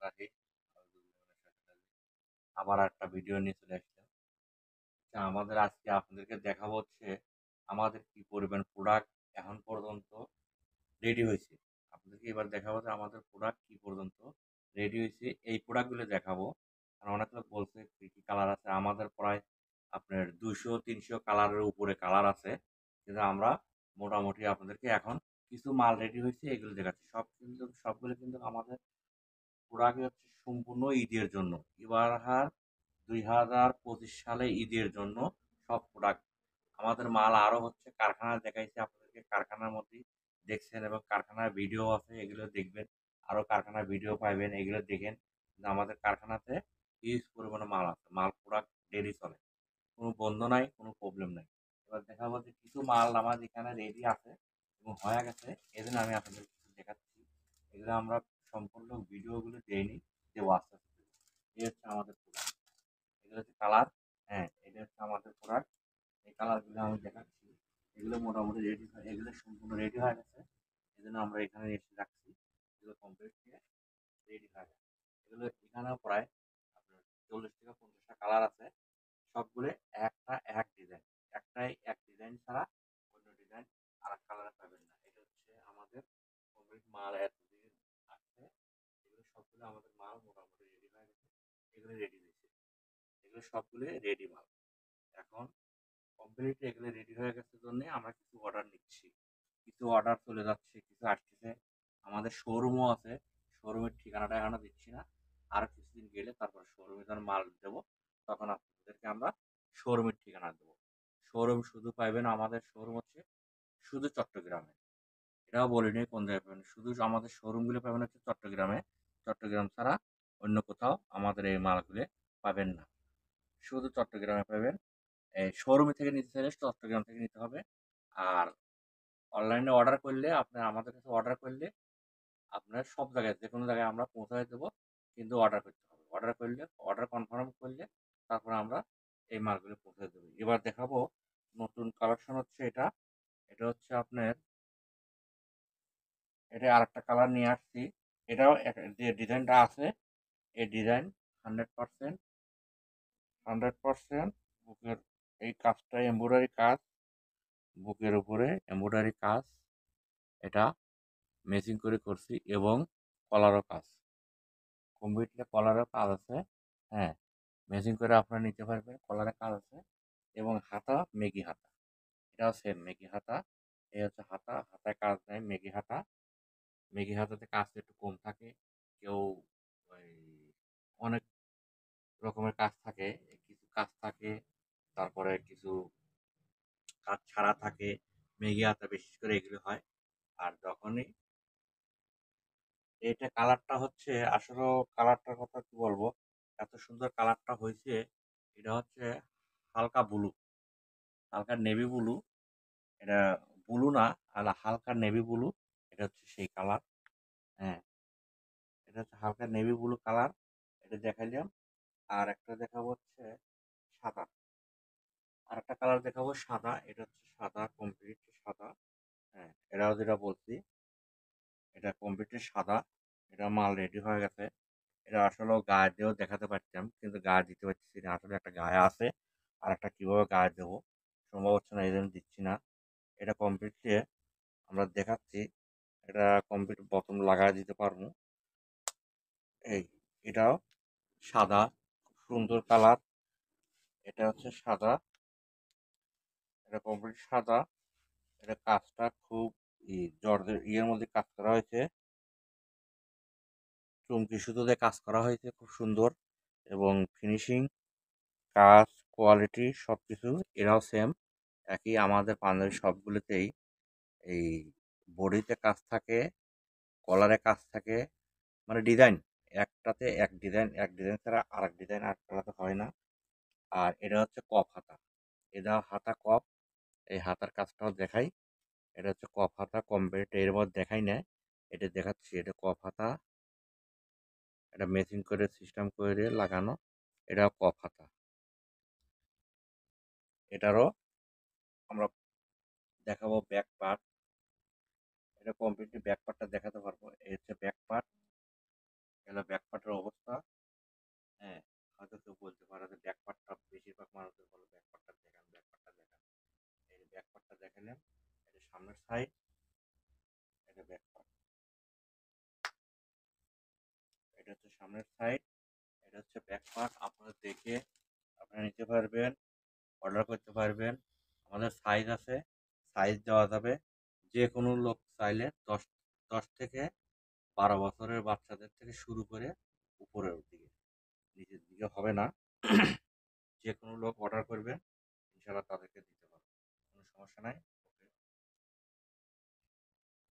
রাহি আবার একটা ভিডিও নিয়ে চলে আসলাম। আমাদের আজকে আপনাদেরকে দেখাবো হচ্ছে আমাদের কি পরিমাণ প্রোডাক্ট এখন পর্যন্ত রেডি হয়েছে। আপনাদেরকে এবার দেখাবো যে আমাদের প্রোডাক্ট কি পর্যন্ত রেডি হয়েছে। এই প্রোডাক্টগুলো দেখাবো। কারণ অনেক লোক বলছে কি, কি কালার আছে। আমাদের প্রায় আপনার 200-300 কালারের উপরে কালার আছে। কিন্তু আমরা মোটামুটি আপনাদেরকে এখন কিছু মাল রেডি হয়েছে এগুলো দেখাচ্ছি। সবগুলো কিন্তু আমাদের প্রোডাক্ট হচ্ছে সম্পূর্ণ ঈদের জন্য। এবার 2025 সালে ঈদের জন্য সব প্রোডাক্ট আমাদের মাল আরো হচ্ছে কারখানায় দেখাইছে আপনাদেরকে। কারখানার মধ্যেই দেখছেন এবং কারখানার ভিডিও আছে, এগুলো দেখবেন। আরো কারখানার ভিডিও পাইবেন, এগুলো দেখেন যে আমাদের কারখানাতে হিউজ পরিমাণে মাল আছে। মাল প্রোডাক্ট ডেলি চলে, কোনো বন্ধ নাই, কোনো প্রবলেম নাই। এবার দেখাবো যে কিছু মাল আমার এখানে রেডি আছে এবং হয়ে গেছে, এজন্য আমি আপনাদের দেখাচ্ছি। এগুলো আমরা সম্পূর্ণ ভিডিওগুলো দেইনি, দেবো আস্তে আস্তে দেবো। এই হচ্ছে আমাদের প্রোডাক্ট, এগুলো হচ্ছে কালার। হ্যাঁ, এটা হচ্ছে আমাদের প্রোডাক্ট। এই কালারগুলো আমি দেখাচ্ছি। এগুলো মোটামুটি রেডি হয়, এগুলো সম্পূর্ণ রেডি হয়ে গেছে। এই জন্য আমরা এখানে এসে রাখছি। এগুলো কমপ্লিট দিয়ে রেডি হয়ে গেছে। এগুলো এখানেও প্রায় আপনার 40 থেকে 50টা কালার আছে। সবগুলো একটা এক ডিজাইন, একটাই এক ডিজাইন ছাড়া অন্য ডিজাইন আর এক কালারে পাবেন না। এটা হচ্ছে আমাদের কমপ্লিট মাল এতদিন আছে। এগুলো সবগুলো আমাদের মাল মোটামুটি রেডি হয়ে গেছে। এগুলো রেডি হয়েছে, এগুলো সবগুলো রেডি মাল। এখন কমপ্লিট এগুলো রেডি হয়ে গেছে জন্য আমরা কিছু অর্ডার নিচ্ছি, কিছু অর্ডার চলে যাচ্ছে, কিছু আসতেছে। আমাদের শোরুমও আছে, শোরুমের ঠিকানাটা এখনো দিচ্ছি না। আর কিছুদিন গেলে তারপর শোরুমে যখন মাল দেবো তখন আপনাদেরকে আমরা শোরুমের ঠিকানা দেবো। শোরুম শুধু পাইবেন, আমাদের শোরুম হচ্ছে শুধু চট্টগ্রামে। এটাও বলিনি কোন জায়গায় পাবেন, শুধু আমাদের শোরুমগুলো পাবেন হচ্ছে চট্টগ্রামে। চট্টগ্রাম ছাড়া অন্য কোথাও আমাদের এই মালগুলো পাবেন না, শুধু চট্টগ্রামে পাবেন। এই শোরুমে থেকে নিতে চাইলে চট্টগ্রাম থেকে নিতে হবে। আর অনলাইনে অর্ডার করলে, আপনার আমাদের কাছে অর্ডার করলে আপনার সব জায়গায় যে কোনো জায়গায় আমরা পৌঁছায় দেবো। কিন্তু অর্ডার করতে হবে, অর্ডার করলে, অর্ডার কনফার্ম করলে তারপরে আমরা এই মালগুলো পৌঁছে দেবো। এবার দেখাবো নতুন কালেকশন হচ্ছে এটা। এটা হচ্ছে আপনার, এটা আরেকটা কালার নিয়ে আসছি। এটাও যে ডিজাইনটা আছে এই ডিজাইন 100% 100% বুকের এই কাজটা এমব্রয়ডারি কাজ, বুকের উপরে এমব্রয়ডারি কাজ। এটা ম্যাচিং করে করছি এবং কলারও কাজ, কমপ্লিটলি কলারের কাজ আছে। হ্যাঁ, ম্যাচিং করে আপনারা নিতে পারবেন, কলারের কাজ আছে। এবং হাতা মেগি হাতা, এটাও সেম মেগি হাতা। এই হচ্ছে হাতা, হাতায় কাজ নেয় মেগি হাতা। মেগি হাতাতে কাজটা একটু কম থাকে। কেউ ওই অনেক রকমের কাজ থাকে, কিছু কাজ থাকে, তারপরে কিছু কাজ ছাড়া থাকে। মেগি হাতা বিশেষ করে এগুলো হয়। আর যখনই এটা কালারটা হচ্ছে আসলে, কালারটার কথা কি বলবো, এত সুন্দর কালারটা হয়েছে। এটা হচ্ছে হালকা ব্লু, হালকা নেভি ব্লু। এটা ব্লু না, হালকা নেভি ব্লু। এটা হচ্ছে সেই কালার। হ্যাঁ, এটা হচ্ছে হালকা নেভি ব্লু কালার। এটা দেখাইলাম। আর একটা দেখাবো হচ্ছে সাদা, আর একটা কালার দেখাবো সাদা। এটা হচ্ছে সাদা, কমপ্লিট সাদা। হ্যাঁ, এটাও যেটা বলছি, এটা কমপ্লিট সাদা। এটা মাল রেডি হয়ে গেছে। এটা আসলে গায়ে দিয়েও দেখাতে পারতাম, কিন্তু গায়ে দিতে পারছি না। আসলে একটা গায়ে আছে, আর একটা কিভাবে গায়ে দেবো সম্ভব হচ্ছে না, এই জন্য দিচ্ছি না। এটা কমপ্লিটলি আমরা দেখাচ্ছি। এটা কমপ্লিট বোতাম লাগাই দিতে পারবো। এই, এটাও সাদা, খুব সুন্দর কালার। এটা হচ্ছে সাদা, এটা কমপ্লিট সাদা। এটা কাজটা খুব জর্জের ইয়ের মধ্যে কাজ করা হয়েছে, চুমকি সুতো দিয়ে কাজ করা হয়েছে, খুব সুন্দর। এবং ফিনিশিং, কাজ, কোয়ালিটি সব কিছু এরাও সেম একই। আমাদের পাঞ্জাবি সবগুলোতেই এই বডিতে কাজ থাকে, কলারে কাজ থাকে, মানে ডিজাইন একটাতে এক ডিজাইন, এক ডিজাইন ছাড়া আর এক ডিজাইন আর কালাতে হয় না। আর এটা হচ্ছে কপ হাতা, এটা হাতা কপ। এই হাতার কাজটাও দেখাই। এটা হচ্ছে কপ হাতা কমপ্লিট, এর মধ্যে দেখাই না, এটা দেখাচ্ছি। এটা কপ হাতা, এটা মেশিন করে সিস্টেম করে লাগানো। এটা কপ হাতা। এটারও আমরা দেখাবো ব্যাক পার্ট। এটা কমপ্লিটলি ব্যাক পার্টটা দেখাতে পারবো। এই হচ্ছে ব্যাক পার্ট। এটা ব্যাক পার্টের অবস্থা। হ্যাঁ, হয়তো কেউ বলতে পারে যে ব্যাক পার্টটা বেশিরভাগ মানুষের বলে ব্যাক পার্টটা দেখান, ব্যাক পার্টটা দেখান। এই ব্যাক পার্টটা দেখালেন, এটা সামনের সাইড, এটা ব্যাক পার্ট। এটা হচ্ছে সামনের সাইড, এটা হচ্ছে ব্যাক পার্ট। আপনারা দেখে আপনারা নিতে পারবেন, অর্ডার করতে পারবেন। আমাদের সাইজ আছে, সাইজ দেওয়া যাবে। যে কোনো লোক চাইলে 10 থেকে 12 বছরের বাচ্চাদের থেকে শুরু করে উপরের দিকে, নিচের দিকে হবে না। যে কোনো লোক অর্ডার করবেন, ইনশাআল্লাহ তাদেরকে দিতে পারবো, কোনো সমস্যা নাই।